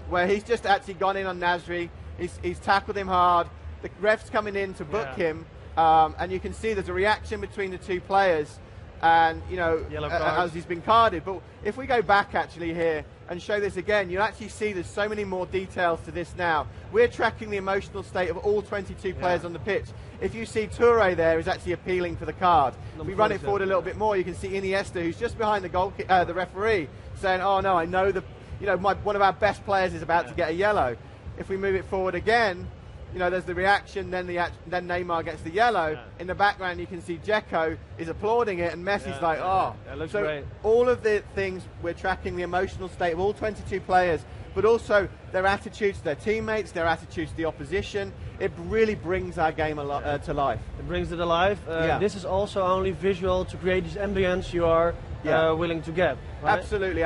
where he's just actually gone in on Nasri. He's tackled him hard. The ref's coming in to book him, and you can see there's a reaction between the two players, and as he's been carded. But if we go back actually here and show this again, you'll actually see there's so many more details to this now. We're tracking the emotional state of all 22 players on the pitch. If you see Toure there is actually appealing for the card. If we run it forward a little bit more, you can see Iniesta, who's just behind the referee, saying, "Oh no, I know one of our best players is about to get a yellow." If we move it forward again, there's the reaction, then Neymar gets the yellow. Yeah. In the background, you can see Dzeko is applauding it, and Messi's like, "Oh." That looks so great. All of the things, we're tracking the emotional state of all 22 players, but also their attitudes to their teammates, their attitudes to the opposition. It really brings our game to life. It brings it alive. This is also only visual to create this ambience you are willing to get. Right? Absolutely.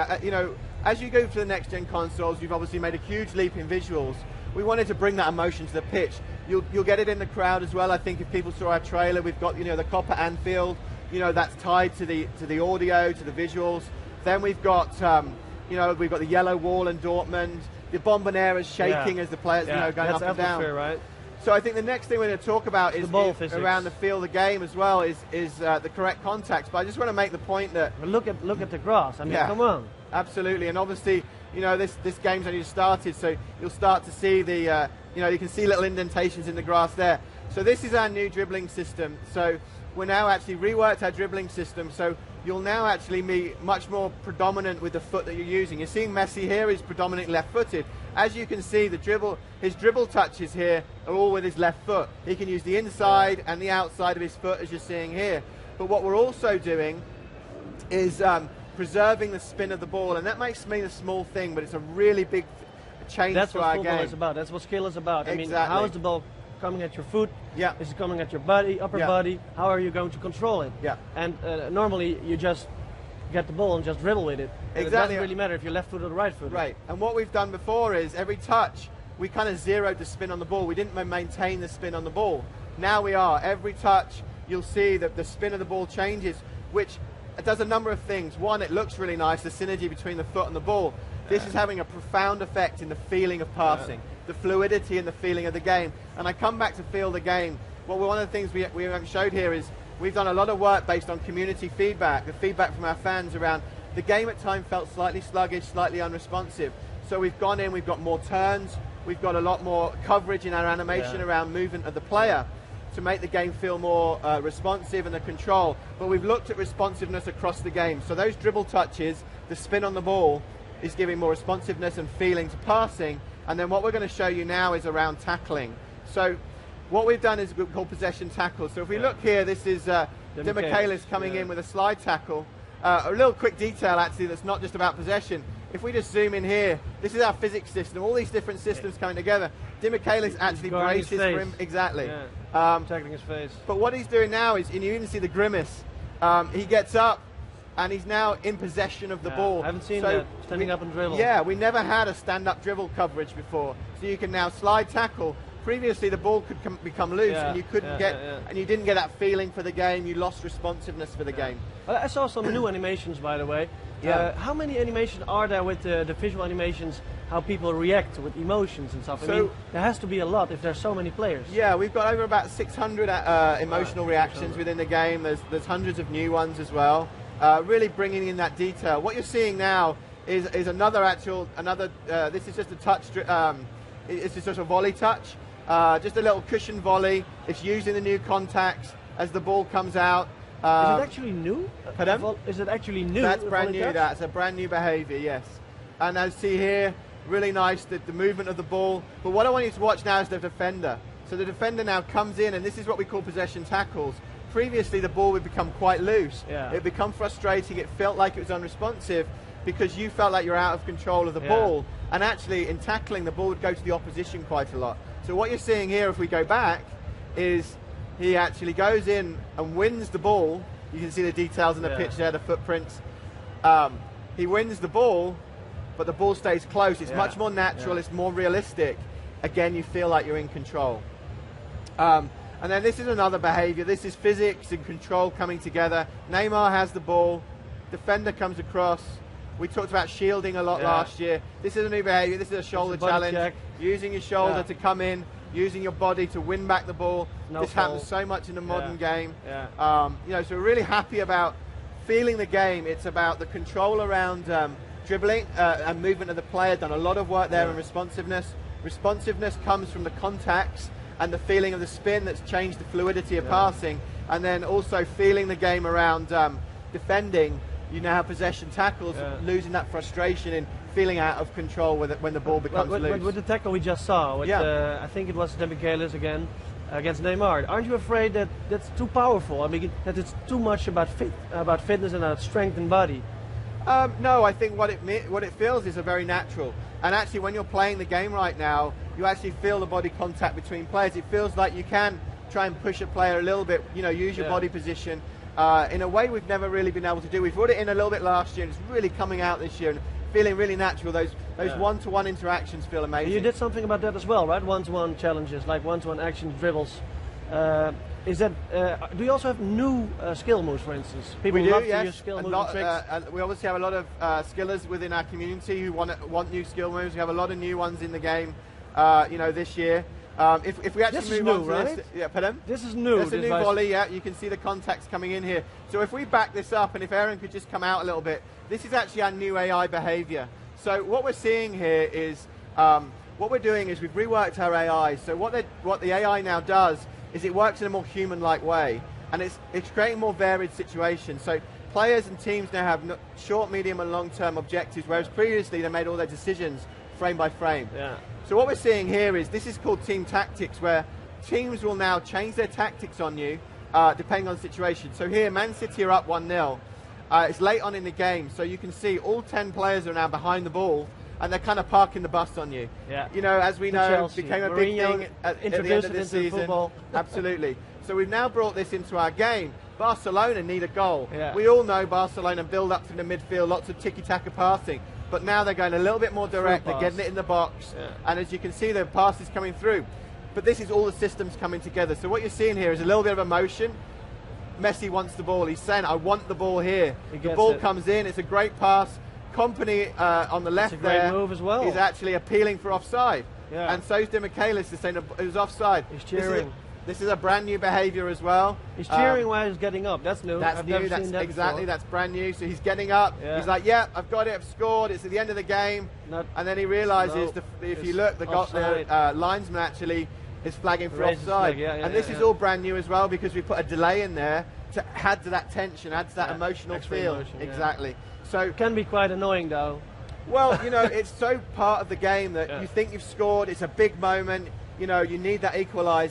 As you go to the next-gen consoles, you've obviously made a huge leap in visuals. We wanted to bring that emotion to the pitch. You'll get it in the crowd as well. I think if people saw our trailer, we've got the Copper Anfield. That's tied to the audio, to the visuals. Then we've got we've got the yellow wall in Dortmund. The Bombonera's shaking as the players going up and down. Right? So I think the next thing we're going to talk about is around the feel of the game as well is the correct contacts. But I just want to make the point that look at the grass. I mean, come on. Absolutely, and obviously, this game's only just started, so you'll start to see you can see little indentations in the grass there. So this is our new dribbling system. So we're now actually reworked our dribbling system. So you'll now actually be much more predominant with the foot that you're using. You're seeing Messi here is predominantly left-footed. As you can see, his dribble touches here are all with his left foot. He can use the inside and the outside of his foot, as you're seeing here. But what we're also doing is preserving the spin of the ball, and that makes me a small thing, but it's a really big change to our game. That's what football is about. That's what skill is about. Exactly. I mean, how is the ball coming at your foot? Yeah. Is it coming at your body, upper body? How are you going to control it? Yeah. And normally you just get the ball and just dribble with it. Exactly. It doesn't really matter if you're left foot or right foot. Right. And what we've done before is every touch we kind of zeroed the spin on the ball. We didn't maintain the spin on the ball. Now we are. Every touch you'll see that the spin of the ball changes, which it does a number of things. One, it looks really nice, the synergy between the foot and the ball. This is having a profound effect in the feeling of passing, the fluidity and the feeling of the game. And I come back to feel the game. Well, one of the things we haven't showed here is we've done a lot of work based on community feedback, the feedback from our fans around the game at times felt slightly sluggish, slightly unresponsive. So we've gone in, we've got more turns, we've got a lot more coverage in our animation around movement of the player to make the game feel more responsive and the control. But we've looked at responsiveness across the game. So those dribble touches, the spin on the ball, is giving more responsiveness and feeling to passing. And then what we're going to show you now is around tackling. So what we've done is called possession tackle. So if we look here, this is Di Michaelis coming in with a slide tackle. A little quick detail actually that's not just about possession. If we just zoom in here, this is our physics system, all these different systems coming together. Di Michaelis actually braces for him. Exactly. Tackling his face. But what he's doing now is, and you even see the grimace, he gets up and he's now in possession of the ball. I haven't seen that, standing up and dribble. Yeah, we never had a stand-up dribble coverage before. So you can now slide tackle. Previously the ball could become loose and you couldn't and you didn't get that feeling for the game, you lost responsiveness for the game. I saw some new animations, by the way. How many animations are there with the visual animations, how people react with emotions and stuff? I mean, there has to be a lot if there's so many players. Yeah, we've got over about 600 emotional reactions within the game. There's hundreds of new ones as well. Really bringing in that detail. What you're seeing now is another this is just a touch, it's just a volley touch. Just a little cushion volley. It's using the new contacts as the ball comes out. Is it actually new? Pardon? Is it actually new? That's brand new. That's a brand new behaviour, yes. And as you see here, really nice the movement of the ball. But what I want you to watch now is the defender. So the defender now comes in, and this is what we call possession tackles. Previously, the ball would become quite loose. It would become frustrating. It felt like it was unresponsive because you felt like you're out of control of the ball. And actually, in tackling, the ball would go to the opposition quite a lot. So what you're seeing here, if we go back, is he actually goes in and wins the ball. You can see the details in the pitch there, the footprints. He wins the ball, but the ball stays close. It's much more natural. It's more realistic. Again, you feel like you're in control. And then this is another behavior. This is physics and control coming together. Neymar has the ball. Defender comes across. We talked about shielding a lot last year. This is a new behavior. This is a shoulder challenge. Check. Using your shoulder to come in, using your body to win back the ball. This happens so much in the modern game. You know, so we're really happy about feeling the game. It's about the control around dribbling and movement of the player. Done a lot of work there in responsiveness. Responsiveness comes from the contacts and the feeling of the spin that's changed the fluidity of passing, and then also feeling the game around defending. You now have possession tackles, losing that frustration and feeling out of control when the ball becomes loose. With the tackle we just saw, with, I think it was Demichelis again against Neymar. Aren't you afraid that that's too powerful? I mean, that it's too much about fitness and about strength and body? No, I think what it feels is a very natural. And actually, when you're playing the game right now, you actually feel the body contact between players. It feels like you can try and push a player a little bit, you know, use your body position in a way we've never really been able to do. We've brought it in a little bit last year, and it's really coming out this year and feeling really natural. Those one-to-one interactions feel amazing. You did something about that as well, right? One-to-one challenges, like one-to-one action dribbles. Is that? Do you also have new skill moves, for instance? People love to use skill moves and tricks. We obviously have a lot of skillers within our community who want new skill moves. We have a lot of new ones in the game, you know, this year. If we actually move on to this, pardon? This is new. It's a new volley. Yeah, you can see the contacts coming in here. So if we back this up, and if Aaron could just come out a little bit, this is actually our new AI behavior. So what we're seeing here is what we're doing is we've reworked our AI. So what the AI now does is it works in a more human-like way, and it's creating more varied situations. So players and teams now have short, medium, and long-term objectives, whereas previously they made all their decisions frame by frame. So what we're seeing here is this is called team tactics, where teams will now change their tactics on you depending on the situation. So here, Man City are up 1-0. It's late on in the game, so you can see all 10 players are now behind the ball, and they're kind of parking the bus on you. You know, as we know, Chelsea became a big thing at the end of this season. Absolutely. So we've now brought this into our game. Barcelona need a goal. We all know Barcelona build up from the midfield, lots of tiki-taka passing. But now they're going a little bit more direct, they're getting it in the box, and as you can see, the pass is coming through. But this is all the systems coming together. So what you're seeing here is a little bit of emotion. Messi wants the ball. He's saying, I want the ball here. The ball comes in, it's a great pass. Company on the left there move as well. Is actually appealing for offside. And so is Demichelis, saying it was offside. He's cheering. This is a brand new behavior as well. He's cheering while he's getting up. That's new. That's new. That's exactly. That's brand new. So he's getting up. He's like, "Yeah, I've got it. I've scored. It's at the end of the game." And then he realises, if you look, the linesman actually is flagging for offside. And this is all brand new as well, because we put a delay in there to add to that tension, add to that emotional feel. Exactly. So it can be quite annoying, though. Well, you know, it's so part of the game that you think you've scored. It's a big moment. You know, you need that equaliser.